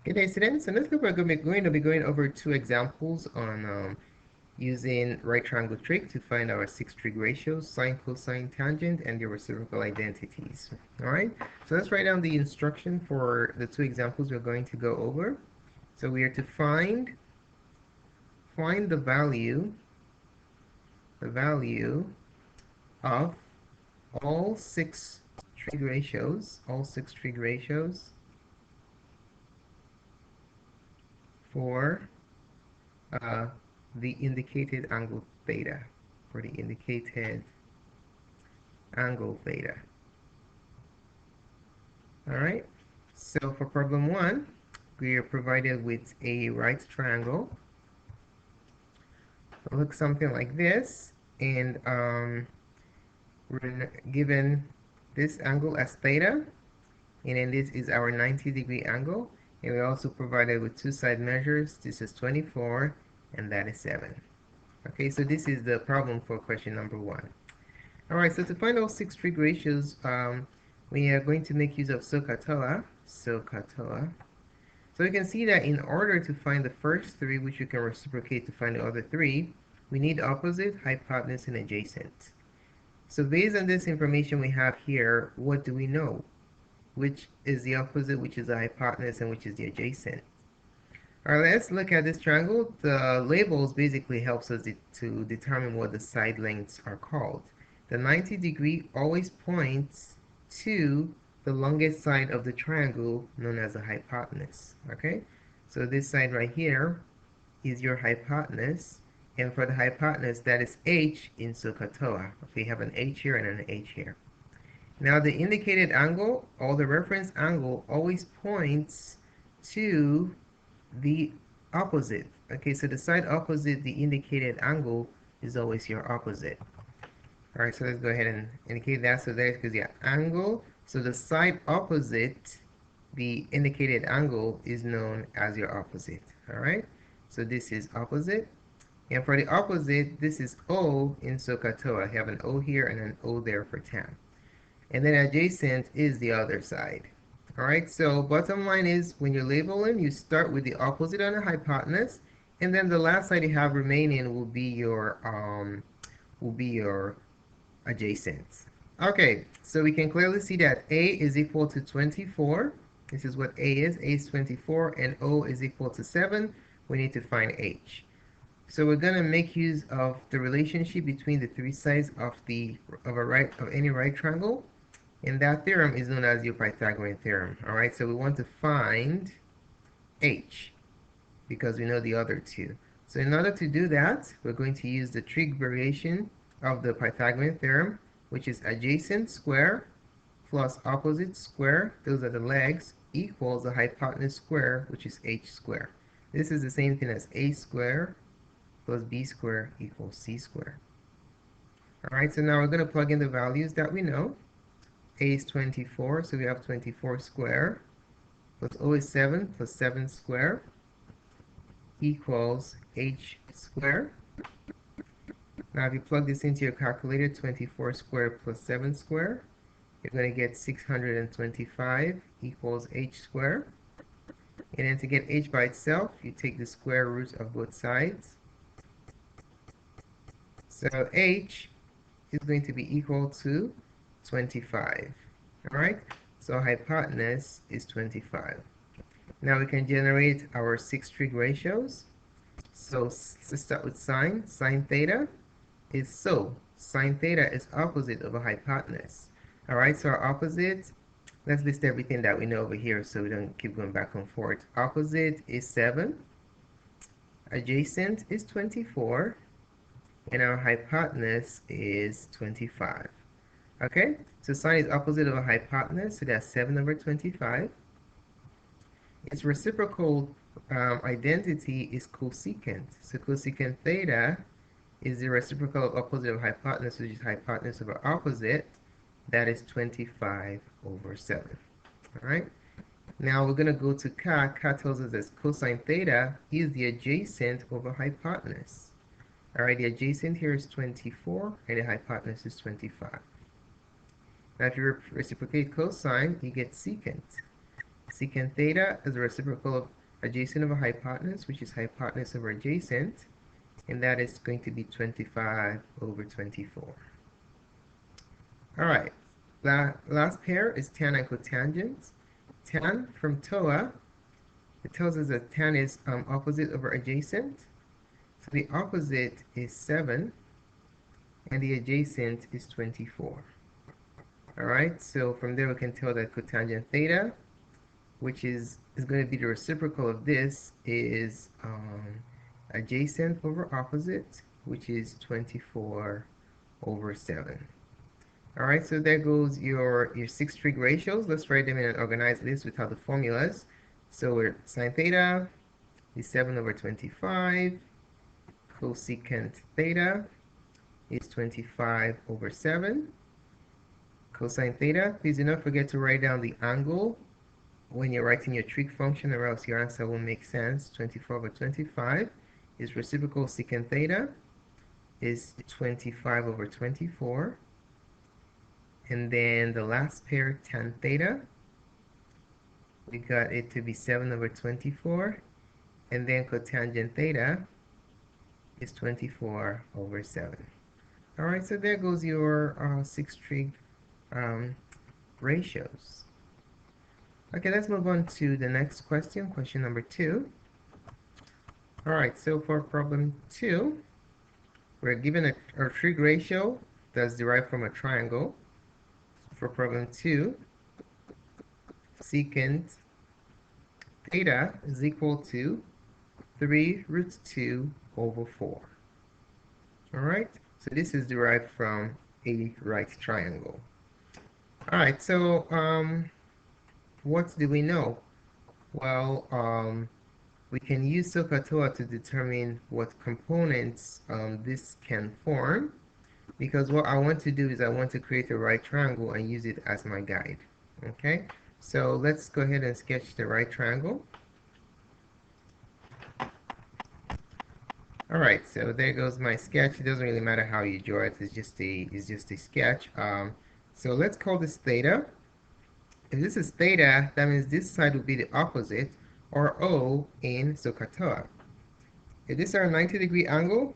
Good day, students. In this group, we're going to be going over two examples on using right triangle trick to find our six trig ratios, sine, cosine, tangent, and their reciprocal identities. All right. So let's write down the instruction for the two examples we're going to go over. So we are to find the value of all six trig ratios, for uh, the indicated angle theta, All right. So for problem one, we are provided with a right triangle. It looks something like this, and we're given this angle as theta, and then this is our 90-degree angle, and we're also provided with two side measures. This is 24, and that is 7. Okay, so this is the problem for question number one. All right, so to find all six trig ratios, we are going to make use of SOHCAHTOA. So we can see that in order to find the first three, which we can reciprocate to find the other three, we need opposite, hypotenuse, and adjacent. So based on this information we have here, what do we know? Which is the opposite, which is the hypotenuse, and which is the adjacent? All right, let's look at this triangle. The labels basically helps us to determine what the side lengths are called. The 90-degree always points to the longest side of the triangle, known as the hypotenuse. Okay, so this side right here is your hypotenuse, and for the hypotenuse, that is h in SOHCAHTOA. Okay, you have an h here and an h here. Now the indicated angle, or the reference angle, always points to the opposite. Okay, so the side opposite the indicated angle is always your opposite. All right, so let's go ahead and indicate that. So there's because angle. So the side opposite the indicated angle is known as your opposite. All right, so this is opposite. And for the opposite, this is O in SOHCAHTOA. I have an O here and an O there for tan. And then adjacent is the other side. All right, so bottom line is when you're labeling, you start with the opposite on the hypotenuse, and then the last side you have remaining will be your adjacent. Okay, so we can clearly see that A is equal to 24. This is what A is. A is 24, and O is equal to 7. We need to find H. So we're going to make use of the relationship between the three sides of any right triangle. And that theorem is known as your Pythagorean theorem. All right, so we want to find H because we know the other two. So in order to do that, we're going to use the trig variation of the Pythagorean theorem, which is adjacent square plus opposite square, those are the legs, equals the hypotenuse square, which is h square. This is the same thing as a square plus b square equals c square. All right, so now we're going to plug in the values that we know. A is 24, so we have 24 square plus O is 7 plus 7 square equals h square. Now if you plug this into your calculator, 24 square plus 7 square, you're going to get 625 equals h square. And then to get h by itself, you take the square root of both sides. So h is going to be equal to 25. All right, so hypotenuse is 25. Now we can generate our six trig ratios. So let's start with sine. Sine theta is sine theta is opposite of a hypotenuse. All right, so our opposite, let's list everything that we know over here so we don't keep going back and forth. Opposite is 7. Adjacent is 24. And our hypotenuse is 25. Okay, so sine is opposite of a hypotenuse, so that's 7 over 25. Its reciprocal identity is cosecant. So cosecant theta is the reciprocal of opposite of hypotenuse, which is hypotenuse over opposite. That is 25 over 7. All right. Now we're going to go to CAT. CAT tells us that cosine theta is the adjacent over hypotenuse. All right, the adjacent here is 24, and the hypotenuse is 25. Now if you reciprocate cosine, you get secant. secant theta is the reciprocal of adjacent over hypotenuse, which is hypotenuse over adjacent, and that is going to be 25 over 24. All right, last pair is tan and cotangent. Tan from TOA, it tells us that tan is opposite over adjacent. So the opposite is 7, and the adjacent is 24. All right, so from there we can tell that cotangent theta, which is going to be the reciprocal of this, is adjacent over opposite, which is 24 over 7. All right, so there goes your 6 trig ratios. Let's write them in an organized list without the formulas. So sine theta is 7 over 25. Cosecant theta is 25 over 7. Cosine theta, please do not forget to write down the angle when you're writing your trig function, or else your answer won't make sense. 24 over 25 is reciprocal secant theta is 25 over 24. And then the last pair, tan theta, we got it to be 7 over 24. And then cotangent theta is 24 over 7. All right, so there goes your 6 trig ratios. Okay, let's move on to the next question, question number 2. All right, so for problem 2, we're given a trig ratio that's derived from a triangle. For problem 2, secant theta is equal to 3 root 2 over 4. All right, so this is derived from a right triangle. All right, so what do we know? Well, we can use SOHCAHTOA to determine what components this can form, because what I want to do is I want to create a right triangle and use it as my guide. Okay, so let's go ahead and sketch the right triangle. All right, so there goes my sketch. It doesn't really matter how you draw it. It's just a sketch. So let's call this theta. If this is theta, that means this side will be the opposite, or O in SOHCAHTOA. If this is our 90-degree angle,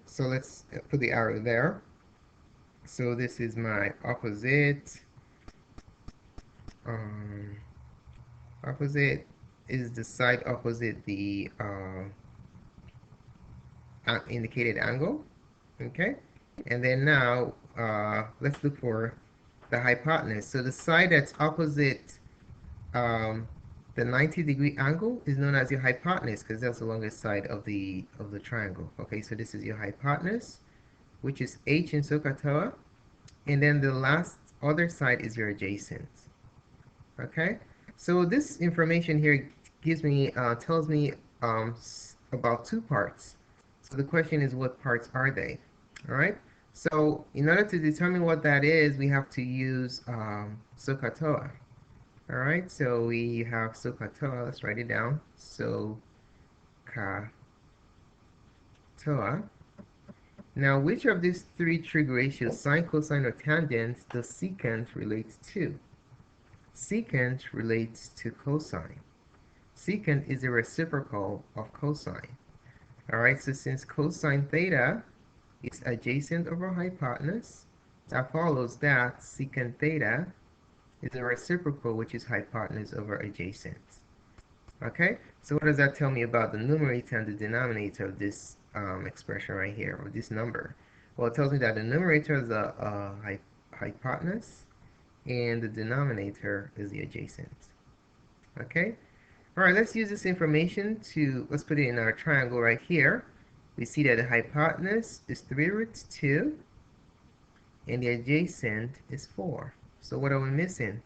so let's put the arrow there. So this is my opposite. Opposite is the side opposite the indicated angle. Okay, and then now let's look for the hypotenuse. So the side that's opposite the 90-degree angle is known as your hypotenuse, because that's the longest side of the triangle. Okay, so this is your hypotenuse, which is h in SOHCAHTOA, and then the last other side is your adjacent. Okay, so this information here gives me tells me about 2 parts. So the question is, what parts are they? All right, so in order to determine what that is, we have to use SOHCAHTOA. All right, so we have SOHCAHTOA. Let's write it down. SOHCAHTOA. Now, which of these 3 trig ratios, sine, cosine, or tangent, does secant relate to? Secant relates to cosine. Secant is a reciprocal of cosine. All right, so since cosine theta is adjacent over hypotenuse, that follows that secant theta is a reciprocal, which is hypotenuse over adjacent. Okay, so what does that tell me about the numerator and the denominator of this expression right here, or this number? Well, it tells me that the numerator is a hypotenuse, and the denominator is the adjacent. Okay, all right, let's use this information to, let's put it in our triangle right here. We see that the hypotenuse is 3 root 2, and the adjacent is 4. So what are we missing?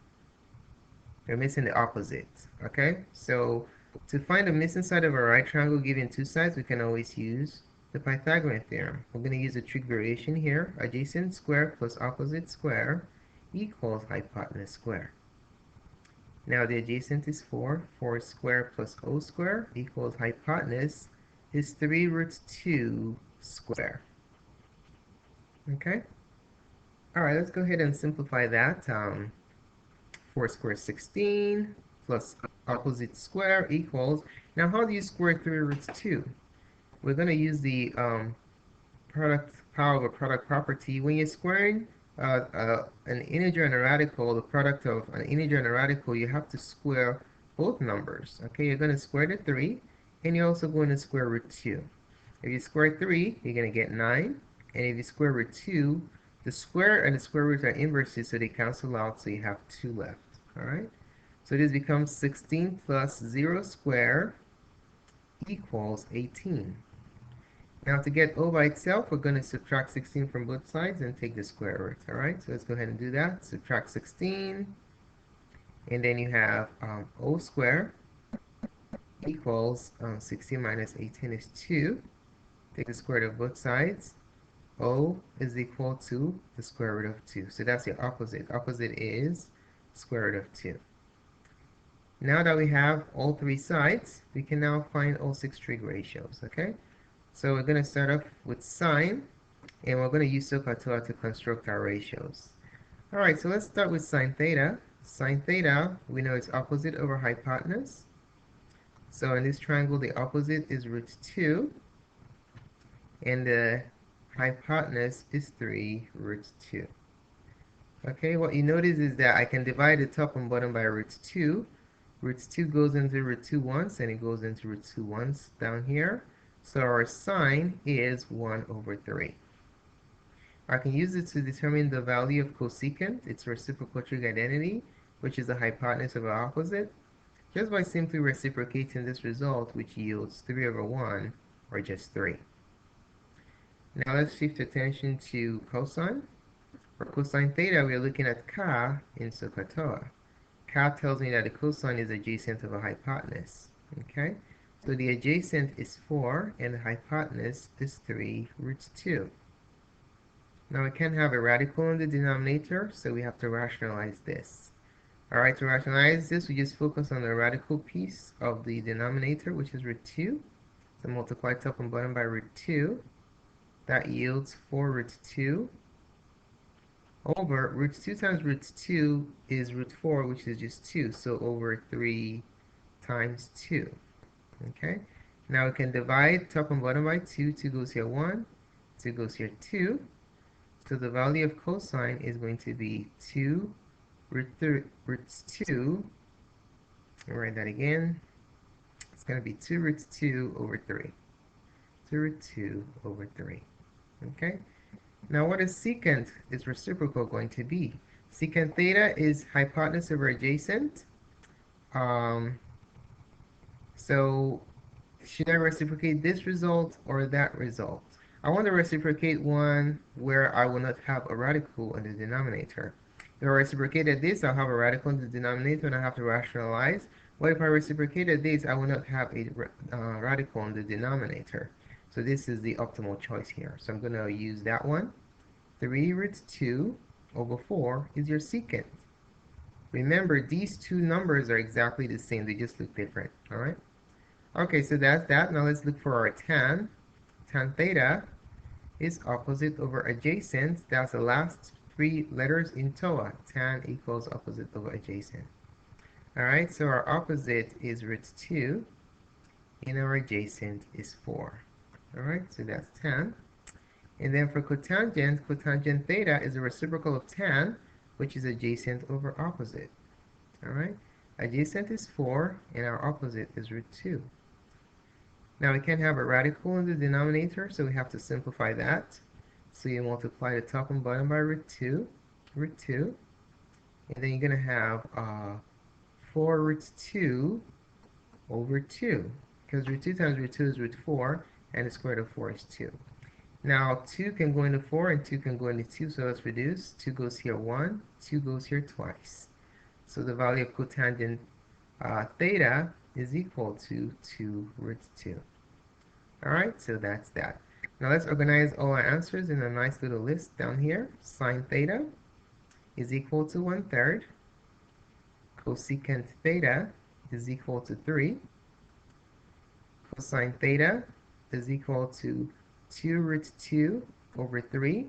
We're missing the opposite. Okay, so to find the missing side of a right triangle given 2 sides, we can always use the Pythagorean theorem. We're going to use a trig variation here. Adjacent square plus opposite square equals hypotenuse square. Now the adjacent is 4. 4 square plus O square equals hypotenuse is 3 root 2 square. Okay? All right, let's go ahead and simplify that. 4 squared 16. plus opposite square equals, now how do you square 3 roots 2? We're going to use the product power of a product property. When you're squaring an integer and a radical, the product of an integer and a radical, you have to square both numbers. Okay, you're going to square the 3, and you're also going to square root 2. If you square 3, you're going to get 9, and if you square root 2, the square and the square root are inverses, so they cancel out, so you have 2 left. All right, so this becomes 16 plus 0 squared equals 18. Now to get O by itself, we're going to subtract 16 from both sides and take the square root. All right, so let's go ahead and do that. Subtract 16, and then you have O squared equals 16 minus 18 is 2. Take the square root of both sides. O is equal to the square root of 2. So that's your opposite. Opposite is square root of 2. Now that we have all three sides, we can now find all 6 trig ratios, okay? So we're going to start off with sine, and we're going to use SOHCAHTOA to construct our ratios. All right, so let's start with sine theta. Sine theta, we know it's opposite over hypotenuse. So in this triangle, the opposite is root 2, and the hypotenuse is 3 root 2. Okay, what you notice is that I can divide the top and bottom by root 2. Root 2 goes into root 2 once, and it goes into root 2 once down here. So our sine is 1 over 3. I can use it to determine the value of cosecant, its reciprocal trig identity, which is the hypotenuse of our opposite, just by simply reciprocating this result, which yields 3 over 1, or just 3. Now let's shift attention to cosine. For cosine theta, we are looking at Ka in SOHCAHTOA. Ka tells me that the cosine is adjacent of a hypotenuse. Okay? So the adjacent is 4, and the hypotenuse is 3 root 2. Now we can't have a radical in the denominator, so we have to rationalize this. Alright, to rationalize this, we just focus on the radical piece of the denominator, which is root 2. So multiply top and bottom by root 2. That yields 4 root 2 over root 2 times root 2 is root 4, which is just 2. So over 3 times 2. Okay, now we can divide top and bottom by 2. 2 goes here 1, 2 goes here 2. So the value of cosine is going to be 2 root 2. I'll write that again. It's going to be 2 root 2 over 3. 2 root 2 over 3. Okay, now what is secant is reciprocal going to be? Secant theta is hypotenuse over adjacent. So should I reciprocate this result or that result? I want to reciprocate one where I will not have a radical in the denominator. If I reciprocated this, I'll have a radical in the denominator and I have to rationalize. But if I reciprocated this, I will not have a radical in the denominator. So this is the optimal choice here. So I'm going to use that one. 3 root 2 over 4 is your secant. Remember, these two numbers are exactly the same. They just look different. All right? Okay, so that's that. Now let's look for our tan. Tan theta is opposite over adjacent. That's the last 3 letters in TOA. Tan equals opposite over adjacent. All right, so our opposite is root 2, and our adjacent is 4. All right, so that's tan. And then for cotangent, cotangent theta is a reciprocal of tan, which is adjacent over opposite. All right, adjacent is 4, and our opposite is root 2. Now we can't have a radical in the denominator, so we have to simplify that. So you multiply the top and bottom by root 2, and then you're going to have 4 root 2 over 2, because root 2 times root 2 is root 4, and the square root of 4 is 2. Now 2 can go into 4, and 2 can go into 2, so let's reduce. 2 goes here 1, 2 goes here twice. So the value of cotangent theta is equal to 2 root 2. Alright, so that's that. Now let's organize all our answers in a nice little list down here. Sine theta is equal to 1/3. Cosecant theta is equal to 3. Cosine theta is equal to 2 root 2 over 3.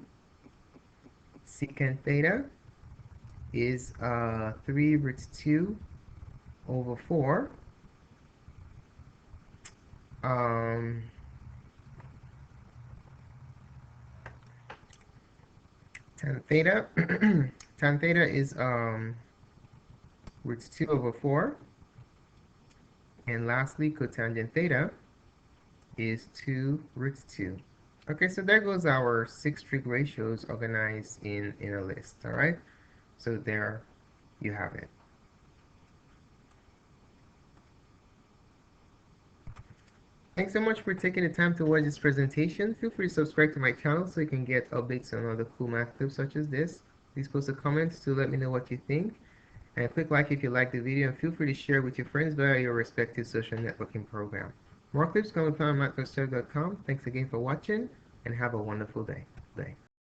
Secant theta is 3 root 2 over 4 um, tan theta. Tan theta is root 2 over 4. And lastly, cotangent theta is 2 root 2. Okay, so there goes our 6 trig ratios organized in a list, all right? So there you have it. Thanks so much for taking the time to watch this presentation. Feel free to subscribe to my channel so you can get updates on other cool math clips such as this. Please post a comment to let me know what you think. And a quick like if you like the video, and feel free to share with your friends via your respective social networking program. More clips can be found on macroserve.com. Thanks again for watching, and have a wonderful day.